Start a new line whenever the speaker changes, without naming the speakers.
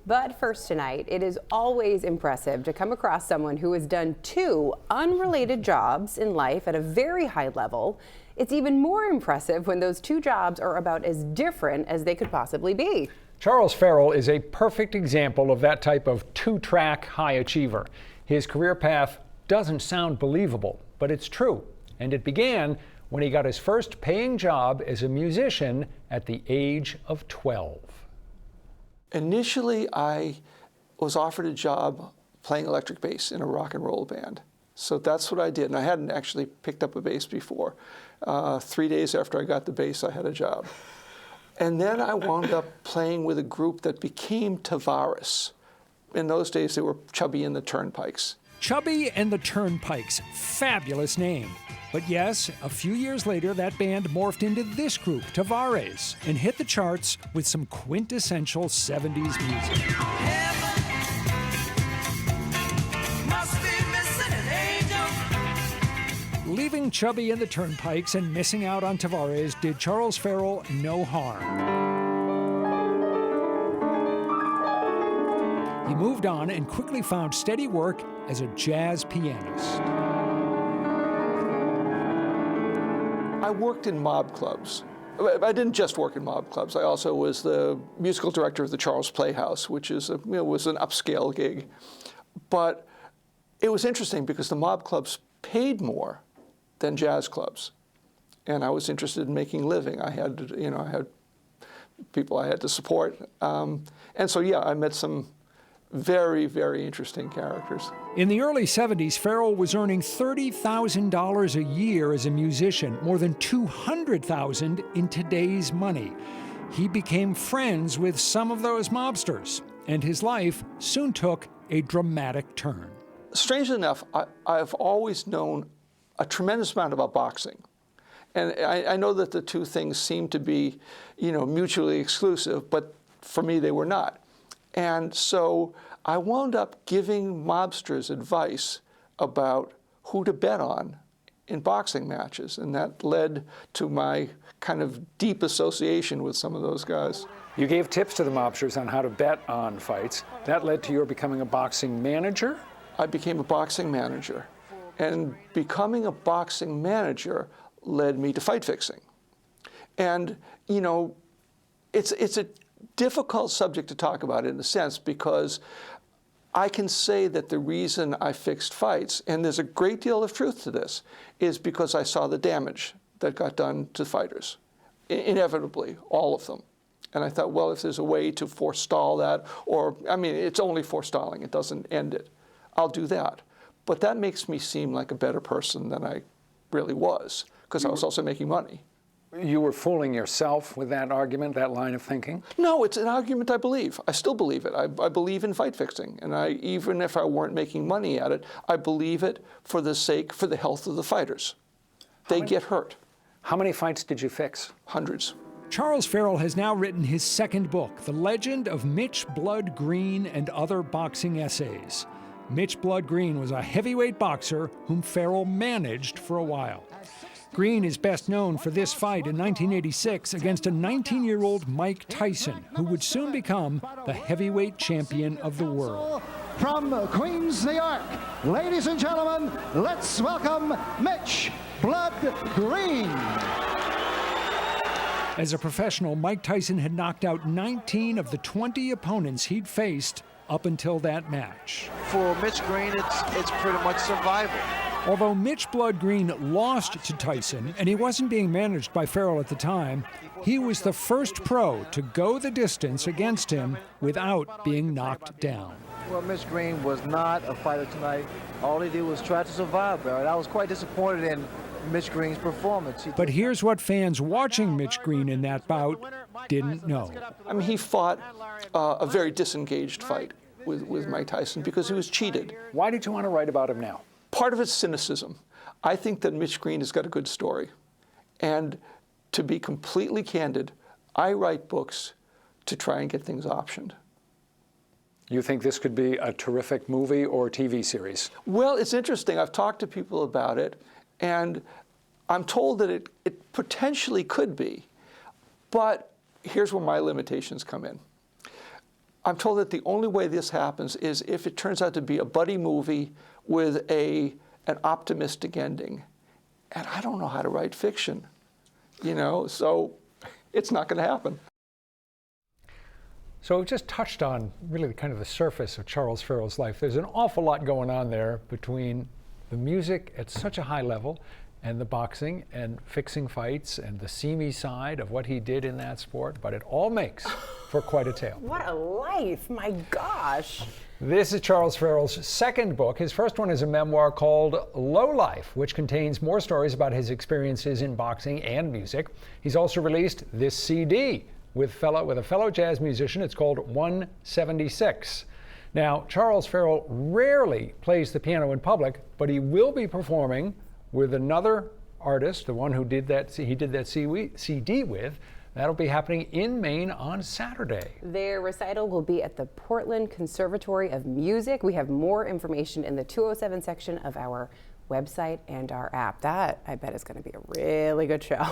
But first tonight, it is always impressive to come across someone who has done two unrelated jobs in life at a very high level. It's even more impressive when those two jobs are about as different as they could possibly be.
Charles Farrell is a perfect example of that type of two-track high achiever. His career path doesn't sound believable, but it's true. And it began when he got his first paying job as a musician at the age of 12.
Initially, I was offered a job playing electric bass in a rock and roll band. So that's what I did, and I hadn't actually picked up a bass before. 3 days after I got the bass, I had a job. And then I wound up playing with a group that became Tavares. In those days, they were Chubby and the Turnpikes.
Chubby and the Turnpikes, fabulous name. But yes, a few years later, that band morphed into this group, Tavares, and hit the charts with some quintessential 70s music. Leaving Chubby and the Turnpikes and missing out on Tavares did Charles Farrell no harm. He moved on and quickly found steady work as a jazz pianist.
I worked in mob clubs. I didn't just work in mob clubs. I also was the musical director of the Charles Playhouse, which is was an upscale gig. But it was interesting because the mob clubs paid more than jazz clubs, and I was interested in making a living. I had, I had people I had to support, and so yeah, I met some very, very interesting characters.
In the early 70s, Farrell was earning $30,000 a year as a musician, more than $200,000 in today's money. He became friends with some of those mobsters, and his life soon took a dramatic turn.
Strangely enough, I've always known a tremendous amount about boxing. And I know that the two things seem to be, mutually exclusive, but for me, they were not. And so I wound up giving mobsters advice about who to bet on in boxing matches, and that led to my kind of deep association with some of those guys.
You gave tips to the mobsters on how to bet on fights. That led to your becoming a boxing manager?
I became a boxing manager, and becoming a boxing manager led me to fight fixing. And, it's a difficult subject to talk about in a sense, because I can say that the reason I fixed fights, and there's a great deal of truth to this, is because I saw the damage that got done to fighters, inevitably, all of them. And I thought, well, if there's a way to forestall that, or, it's only forestalling, it doesn't end it, I'll do that. But that makes me seem like a better person than I really was, because I was also making money.
You were fooling yourself with that argument, that line of thinking?
No, it's an argument I believe. I still believe it. I believe in fight fixing. And even if I weren't making money at it, I believe it for the health of the fighters. They get hurt.
How many fights did you fix?
Hundreds.
Charles Farrell has now written his second book, The Legend of Mitch Blood Green and Other Boxing Essays. Mitch Blood Green was a heavyweight boxer whom Farrell managed for a while. Green is best known for this fight in 1986 against a 19-year-old Mike Tyson, who would soon become the heavyweight champion of the world.
From Queens, New York, ladies and gentlemen, let's welcome Mitch Blood Green.
As a professional, Mike Tyson had knocked out 19 of the 20 opponents he'd faced up until that match.
For Mitch Green, it's pretty much survival.
Although Mitch Blood Green lost to Tyson, and he wasn't being managed by Farrell at the time, he was the first pro to go the distance against him without being knocked down.
Well, Mitch Green was not a fighter tonight. All he did was try to survive, Barrett. I was quite disappointed in Mitch Green's performance.
But here's what fans watching Mitch Green in that bout didn't know.
He fought a very disengaged fight with Mike Tyson because he was cheated.
Why did you want to write about him now?
Part of it's cynicism. I think that Mitch Green has got a good story. And to be completely candid, I write books to try and get things optioned.
You think this could be a terrific movie or TV series?
Well, it's interesting. I've talked to people about it, and I'm told that it potentially could be. But here's where my limitations come in. I'm told that the only way this happens is if it turns out to be a buddy movie with an optimistic ending. And I don't know how to write fiction, so it's not going to happen.
So we've just touched on really kind of the surface of Charles Farrell's life. There's an awful lot going on there between the music at such a high level and the boxing and fixing fights and the seamy side of what he did in that sport, but it all makes for quite a tale.
What a life, my gosh.
This is Charles Farrell's second book. His first one is a memoir called Low Life, which contains more stories about his experiences in boxing and music. He's also released this CD with a fellow jazz musician. It's called 176. Now, Charles Farrell rarely plays the piano in public, but he will be performing with another artist, the one who did that CD with. That'll be happening in Maine on Saturday.
Their recital will be at the Portland Conservatory of Music. We have more information in the 207 section of our website and our app. That, I bet, is going to be a really good show.